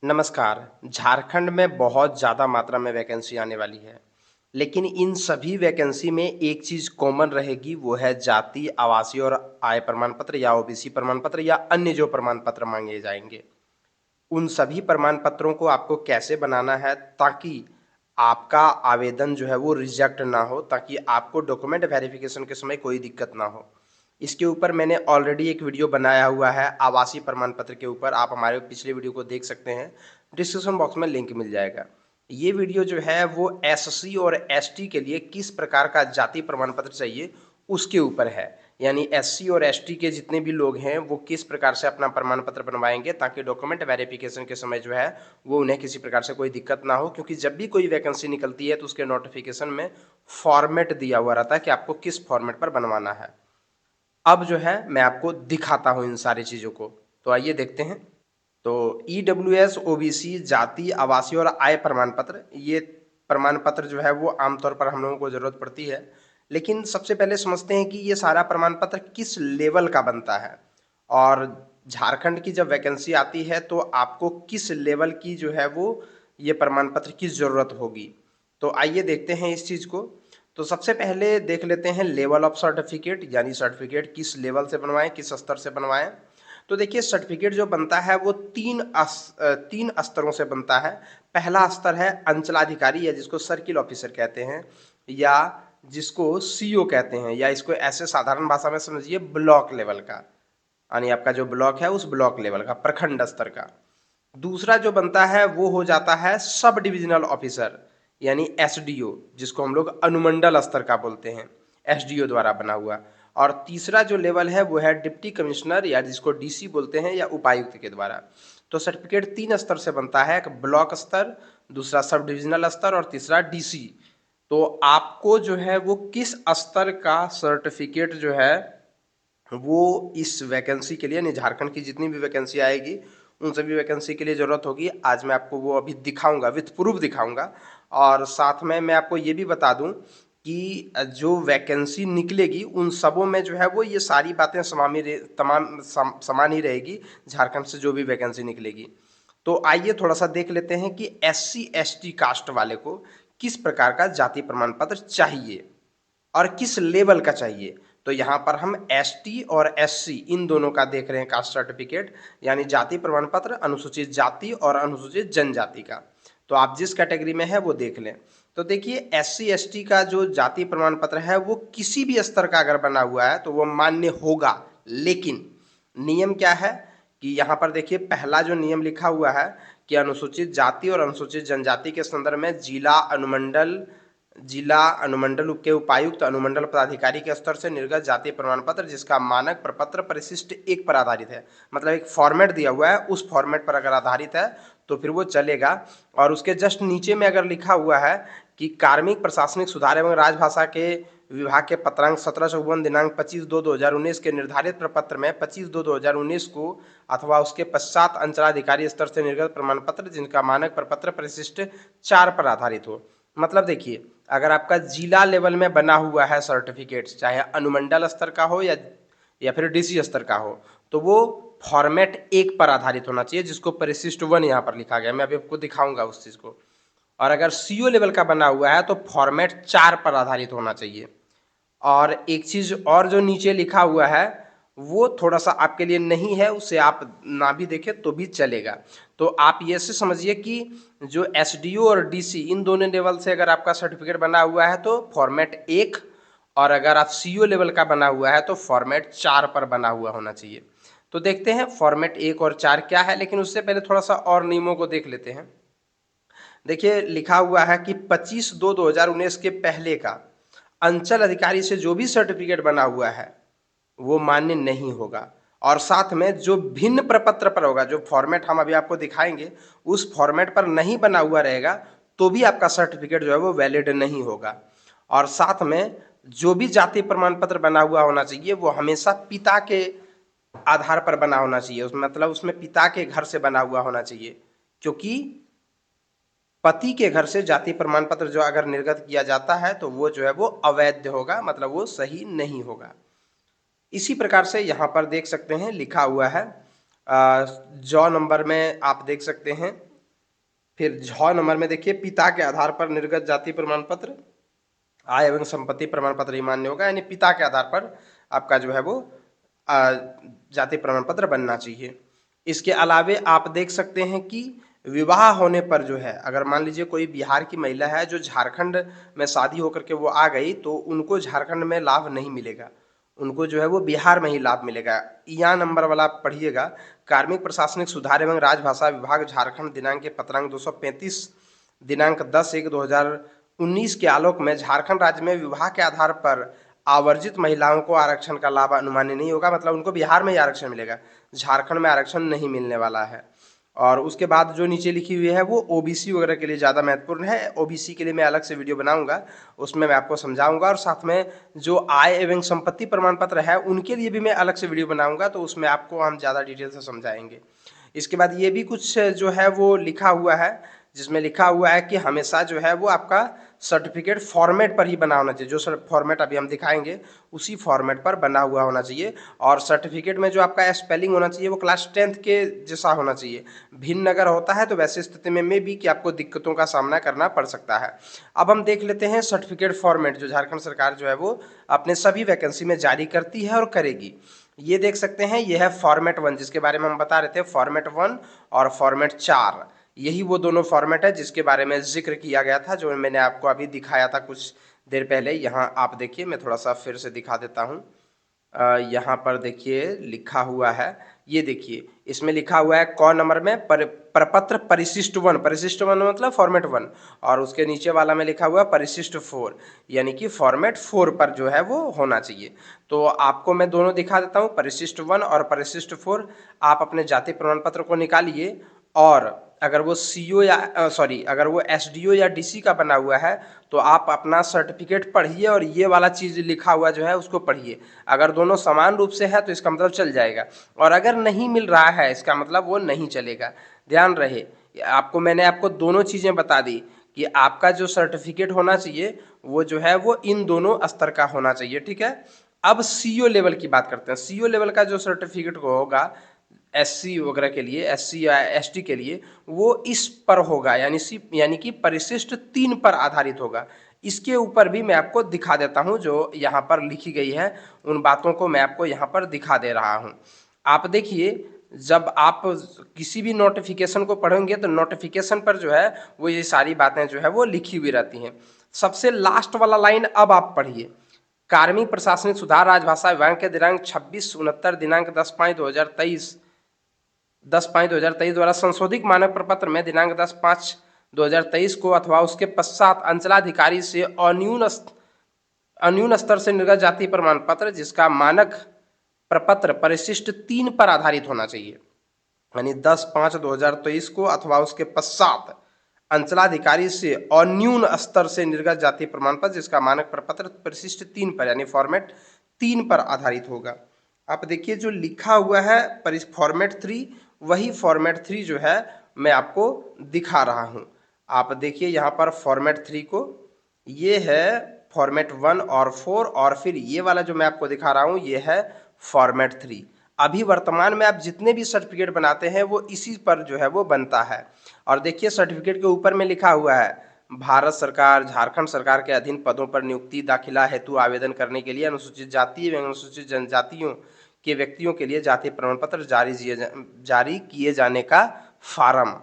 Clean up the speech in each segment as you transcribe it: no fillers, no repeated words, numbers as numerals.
नमस्कार। झारखंड में बहुत ज़्यादा मात्रा में वैकेंसी आने वाली है, लेकिन इन सभी वैकेंसी में एक चीज़ कॉमन रहेगी, वो है जाति, आवासीय और आय प्रमाण पत्र या ओबीसी प्रमाण पत्र या अन्य जो प्रमाण पत्र मांगे जाएंगे। उन सभी प्रमाण पत्रों को आपको कैसे बनाना है ताकि आपका आवेदन जो है वो रिजेक्ट ना हो, ताकि आपको डॉक्यूमेंट वेरिफिकेशन के समय कोई दिक्कत ना हो। इसके ऊपर मैंने ऑलरेडी एक वीडियो बनाया हुआ है आवासीय प्रमाण पत्र के ऊपर, आप हमारे पिछले वीडियो को देख सकते हैं, डिस्क्रिप्शन बॉक्स में लिंक मिल जाएगा। ये वीडियो जो है वो एससी और एसटी के लिए किस प्रकार का जाति प्रमाण पत्र चाहिए उसके ऊपर है। यानी एससी और एसटी के जितने भी लोग हैं वो किस प्रकार से अपना प्रमाण पत्र बनवाएंगे ताकि डॉक्यूमेंट वेरिफिकेशन के समय जो है वो उन्हें किसी प्रकार से कोई दिक्कत ना हो, क्योंकि जब भी कोई वैकेंसी निकलती है तो उसके नोटिफिकेशन में फॉर्मेट दिया हुआ रहता है कि आपको किस फॉर्मेट पर बनवाना है। अब जो है मैं आपको दिखाता हूं इन सारी चीज़ों को, तो आइए देखते हैं। तो ईडब्ल्यूएस, ओबीसी, जाति, आवासीय और आय प्रमाण पत्र, ये प्रमाण पत्र जो है वो आमतौर पर हम लोगों को ज़रूरत पड़ती है। लेकिन सबसे पहले समझते हैं कि ये सारा प्रमाण पत्र किस लेवल का बनता है और झारखंड की जब वैकेंसी आती है तो आपको किस लेवल की जो है वो ये प्रमाण पत्र की ज़रूरत होगी। तो आइए देखते हैं इस चीज़ को। तो सबसे पहले देख लेते हैं लेवल ऑफ सर्टिफिकेट, यानी सर्टिफिकेट किस लेवल से बनवाएं, किस स्तर से बनवाएं। तो देखिए सर्टिफिकेट जो बनता है वो तीन स्तरों से बनता है। पहला स्तर है अंचलाधिकारी या जिसको सर्किल ऑफिसर कहते हैं, या जिसको सीओ कहते हैं, या इसको ऐसे साधारण भाषा में समझिए ब्लॉक लेवल का, यानी आपका जो ब्लॉक है उस ब्लॉक लेवल का, प्रखंड स्तर का। दूसरा जो बनता है वो हो जाता है सब डिविजनल ऑफिसर, यानी एसडीओ, जिसको हम लोग अनुमंडल स्तर का बोलते हैं, एसडीओ द्वारा बना हुआ। और तीसरा जो लेवल है वो है डिप्टी कमिश्नर या जिसको डीसी बोलते हैं, या उपायुक्त के द्वारा। तो सर्टिफिकेट तीन स्तर से बनता है, एक ब्लॉक स्तर, दूसरा सब डिविजनल स्तर और तीसरा डीसी। तो आपको जो है वो किस स्तर का सर्टिफिकेट जो है वो इस वैकेंसी के लिए, यानी झारखंड की जितनी भी वैकेंसी आएगी उन सभी वैकेंसी के लिए ज़रूरत होगी। आज मैं आपको वो अभी दिखाऊंगा, विथ प्रूफ दिखाऊंगा। और साथ में मैं आपको ये भी बता दूं कि जो वैकेंसी निकलेगी उन सबों में जो है वो ये सारी बातें समान ही रहेगी, झारखंड से जो भी वैकेंसी निकलेगी। तो आइए थोड़ा सा देख लेते हैं कि एससी एसटी कास्ट वाले को किस प्रकार का जाति प्रमाण पत्र चाहिए और किस लेवल का चाहिए। तो यहाँ पर हम एसटी और एससी इन दोनों का देख रहे हैं कास्ट सर्टिफिकेट, यानी जाति प्रमाण पत्र अनुसूचित जाति और अनुसूचित जनजाति का। तो आप जिस कैटेगरी में है वो देख लें। तो देखिए एससी एसटी का जो जाति प्रमाण पत्र है वो किसी भी स्तर का अगर बना हुआ है तो वो मान्य होगा। लेकिन नियम क्या है कि यहाँ पर देखिए पहला जो नियम लिखा हुआ है कि अनुसूचित जाति और अनुसूचित जनजाति के संदर्भ में जिला अनुमंडल के उपायुक्त अनुमंडल पदाधिकारी के स्तर से निर्गत जाति प्रमाण पत्र जिसका मानक प्रपत्र परिशिष्ट एक पर आधारित है, मतलब एक फॉर्मेट दिया हुआ है, उस फॉर्मेट पर अगर आधारित है तो फिर वो चलेगा। और उसके जस्ट नीचे में अगर लिखा हुआ है कि कार्मिक प्रशासनिक सुधार एवं राजभाषा के विभाग के पत्रांक 17/54 दिनांक 25/2/2019 के निर्धारित प्रपत्र में 25/2/2019 को अथवा उसके पश्चात अंचलाधिकारी स्तर से निर्गत प्रमाण पत्र जिनका मानक प्रपत्र परिशिष्ट 4 पर आधारित हो। मतलब देखिए अगर आपका जिला लेवल में बना हुआ है सर्टिफिकेट, चाहे अनुमंडल स्तर का हो या फिर डीसी स्तर का हो, तो वो फॉर्मेट एक पर आधारित होना चाहिए जिसको परिशिष्ट 1 यहाँ पर लिखा गया। मैं अभी आपको दिखाऊंगा उस चीज़ को। और अगर सीओ लेवल का बना हुआ है तो फॉर्मेट 4 पर आधारित होना चाहिए। और एक चीज़ और जो नीचे लिखा हुआ है वो थोड़ा सा आपके लिए नहीं है, उसे आप ना भी देखें तो भी चलेगा। तो आप ये से समझिए कि जो एसडीओ और डीसी इन दोनों लेवल से अगर आपका सर्टिफिकेट बना हुआ है तो फॉर्मेट 1, और अगर आप सीओ लेवल का बना हुआ है तो फॉर्मेट 4 पर बना हुआ होना चाहिए। तो देखते हैं फॉर्मेट 1 और 4 क्या है, लेकिन उससे पहले थोड़ा सा और नियमों को देख लेते हैं। देखिए लिखा हुआ है कि 25/2/2019 के पहले का अंचल अधिकारी से जो भी सर्टिफिकेट बना हुआ है वो मान्य नहीं होगा। और साथ में जो भिन्न प्रपत्र पर होगा, जो फॉर्मेट हम अभी आपको दिखाएंगे उस फॉर्मेट पर नहीं बना हुआ रहेगा तो भी आपका सर्टिफिकेट जो है वो वैलिड नहीं होगा। और साथ में जो भी जाति प्रमाण पत्र बना हुआ होना चाहिए वो हमेशा पिता के आधार पर बना होना चाहिए, मतलब उसमें पिता के घर से बना हुआ होना चाहिए, क्योंकि पति के घर से जाति प्रमाण पत्र जो अगर निर्गत किया जाता है तो वो जो है वो अवैध होगा, मतलब वो सही नहीं होगा। इसी प्रकार से यहाँ पर देख सकते हैं लिखा हुआ है जॉ नंबर में आप देख सकते हैं फिर 6 नंबर में देखिए पिता के आधार पर निर्गत जाति प्रमाण पत्र, आय एवं संपत्ति प्रमाण पत्र ही मान्य होगा, यानी पिता के आधार पर आपका जो है वो जाति प्रमाण पत्र बनना चाहिए। इसके अलावे आप देख सकते हैं कि विवाह होने पर जो है, अगर मान लीजिए कोई बिहार की महिला है जो झारखंड में शादी होकर के वो आ गई, तो उनको झारखंड में लाभ नहीं मिलेगा, उनको जो है वो बिहार में ही लाभ मिलेगा। यहाँ नंबर वाला आप पढ़िएगा, कार्मिक प्रशासनिक सुधार एवं राजभाषा विभाग झारखंड दिनांक के पत्रांक 235 दिनांक 10/1/2019 के आलोक में झारखंड राज्य में विवाह के आधार पर आवर्जित महिलाओं को आरक्षण का लाभ अनुमान्य नहीं होगा, मतलब उनको बिहार में ही आरक्षण मिलेगा, झारखंड में आरक्षण नहीं मिलने वाला है। और उसके बाद जो नीचे लिखी हुई है वो ओबीसी वगैरह के लिए ज़्यादा महत्वपूर्ण है। ओबीसी के लिए मैं अलग से वीडियो बनाऊंगा, उसमें मैं आपको समझाऊंगा, और साथ में जो आय एवं संपत्ति प्रमाण पत्र है उनके लिए भी मैं अलग से वीडियो बनाऊंगा, तो उसमें आपको हम ज़्यादा डिटेल से समझाएंगे। इसके बाद ये भी कुछ जो है वो लिखा हुआ है, जिसमें लिखा हुआ है कि हमेशा जो है वो आपका सर्टिफिकेट फॉर्मेट पर ही बना होना चाहिए, जो फॉर्मेट अभी हम दिखाएंगे उसी फॉर्मेट पर बना हुआ होना चाहिए। और सर्टिफिकेट में जो आपका स्पेलिंग होना चाहिए वो क्लास 10th के जैसा होना चाहिए। भिन्न अगर होता है तो वैसे स्थिति में भी कि आपको दिक्कतों का सामना करना पड़ सकता है। अब हम देख लेते हैं सर्टिफिकेट फॉर्मेट जो झारखंड सरकार जो है वो अपने सभी वैकेंसी में जारी करती है और करेगी। ये देख सकते हैं, ये है फॉर्मेट 1 जिसके बारे में हम बता रहे थे, फॉर्मेट 1 और फॉर्मेट 4, यही वो दोनों फॉर्मेट है जिसके बारे में जिक्र किया गया था, जो मैंने आपको अभी दिखाया था कुछ देर पहले। यहाँ आप देखिए, मैं थोड़ा सा फिर से दिखा देता हूँ। यहाँ पर देखिए लिखा हुआ है, ये देखिए इसमें लिखा हुआ है क नंबर में प्रपत्र परिशिष्ट 1, परिशिष्ट 1 मतलब फॉर्मेट 1, और उसके नीचे वाला में लिखा हुआ परिशिष्ट 4, यानी कि फॉर्मेट 4 पर जो है वो होना चाहिए। तो आपको मैं दोनों दिखा देता हूँ, परिशिष्ट 1 और परिशिष्ट 4। आप अपने जाति प्रमाण पत्र को निकालिए, और अगर वो सीओ या अगर वो एसडीओ या डीसी का बना हुआ है तो आप अपना सर्टिफिकेट पढ़िए, और ये वाला चीज़ लिखा हुआ जो है उसको पढ़िए। अगर दोनों समान रूप से है तो इसका मतलब चल जाएगा, और अगर नहीं मिल रहा है इसका मतलब वो नहीं चलेगा। ध्यान रहे, मैंने आपको दोनों चीज़ें बता दी कि आपका जो सर्टिफिकेट होना चाहिए वो जो है वो इन दोनों स्तर का होना चाहिए, ठीक है। अब सीओ लेवल की बात करते हैं। सीओ लेवल का जो सर्टिफिकेट होगा एससी वगैरह के लिए, एससी या एसटी के लिए, वो इस पर होगा, यानी कि परिशिष्ट 3 पर आधारित होगा। इसके ऊपर भी मैं आपको दिखा देता हूं, जो यहाँ पर लिखी गई है उन बातों को मैं आपको यहाँ पर दिखा दे रहा हूँ। आप देखिए, जब आप किसी भी नोटिफिकेशन को पढ़ेंगे तो नोटिफिकेशन पर जो है वो ये सारी बातें जो है वो लिखी हुई रहती हैं। सबसे लास्ट वाला लाइन अब आप पढ़िए, कार्मिक प्रशासनिक सुधार राजभाषा विभाग के दिनांक 26/69 दिनांक 10/5/2023 द्वारा संशोधित मानक प्रपत्र में दिनांक 10/5/2023 को अथवा उसके पश्चात अंचलाधिकारी से अन्यून स्तर से निर्गत जाति प्रमाण पत्र जिसका मानक प्रपत्र परिशिष्ट 3 पर आधारित होना चाहिए, यानी 10/5/2023 को अथवा उसके पश्चात अंचलाधिकारी से अन्यून स्तर से निर्गत जाति प्रमाण पत्र जिसका मानक प्रपत्र परिशिष्ट 3 पर यानी फॉर्मेट 3 पर आधारित होगा। आप देखिए जो लिखा हुआ है फॉर्मेट 3, वही फॉर्मेट 3 जो है मैं आपको दिखा रहा हूँ। आप देखिए यहाँ पर फॉर्मेट 3 को, ये है फॉर्मेट 1 और 4, और फिर ये वाला जो मैं आपको दिखा रहा हूँ ये है फॉर्मेट 3। अभी वर्तमान में आप जितने भी सर्टिफिकेट बनाते हैं वो इसी पर जो है वो बनता है। और देखिए सर्टिफिकेट के ऊपर में लिखा हुआ है, भारत सरकार झारखंड सरकार के अधीन पदों पर नियुक्ति दाखिला हेतु आवेदन करने के लिए अनुसूचित जाति एवं अनुसूचित जनजातियों के व्यक्तियों के लिए जाति प्रमाण पत्र जारी किए जाने का फार्म,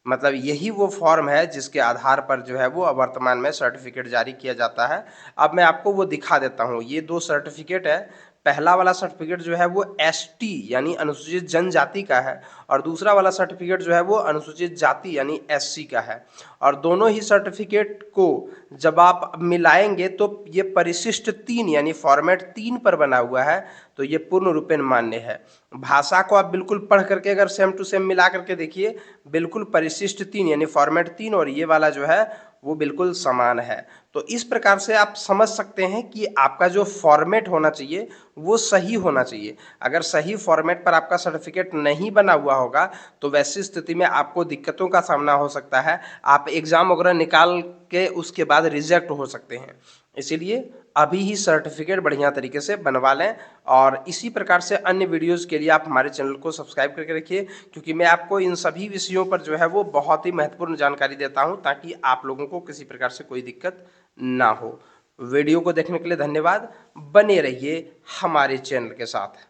मतलब यही वो फॉर्म है जिसके आधार पर जो है वो वर्तमान में सर्टिफिकेट जारी किया जाता है। अब मैं आपको वो दिखा देता हूँ, ये 2 सर्टिफिकेट है। पहला वाला सर्टिफिकेट जो है वो एसटी यानी अनुसूचित जनजाति का है, और दूसरा वाला सर्टिफिकेट जो है वो अनुसूचित जाति यानी एससी का है। और दोनों ही सर्टिफिकेट को जब आप मिलाएंगे तो ये परिशिष्ट 3 यानी फॉर्मेट 3 पर बना हुआ है, तो ये पूर्ण रूपेण मान्य है। भाषा को आप बिल्कुल पढ़ करके अगर सेम टू सेम मिला करके देखिए, बिल्कुल परिशिष्ट 3 यानी फॉर्मेट 3 और ये वाला जो है वो बिल्कुल समान है। तो इस प्रकार से आप समझ सकते हैं कि आपका जो फॉर्मेट होना चाहिए वो सही होना चाहिए। अगर सही फॉर्मेट पर आपका सर्टिफिकेट नहीं बना हुआ होगा तो वैसी स्थिति में आपको दिक्कतों का सामना हो सकता है, आप एग्ज़ाम वगैरह निकाल के उसके बाद रिजेक्ट हो सकते हैं। इसीलिए अभी ही सर्टिफिकेट बढ़िया तरीके से बनवा लें। और इसी प्रकार से अन्य वीडियोज़ के लिए आप हमारे चैनल को सब्सक्राइब करके रखिए, क्योंकि मैं आपको इन सभी विषयों पर जो है वो बहुत ही महत्वपूर्ण जानकारी देता हूँ, ताकि आप लोगों को किसी प्रकार से कोई दिक्कत ना हो। वीडियो को देखने के लिए धन्यवाद। बने रहिए हमारे चैनल के साथ।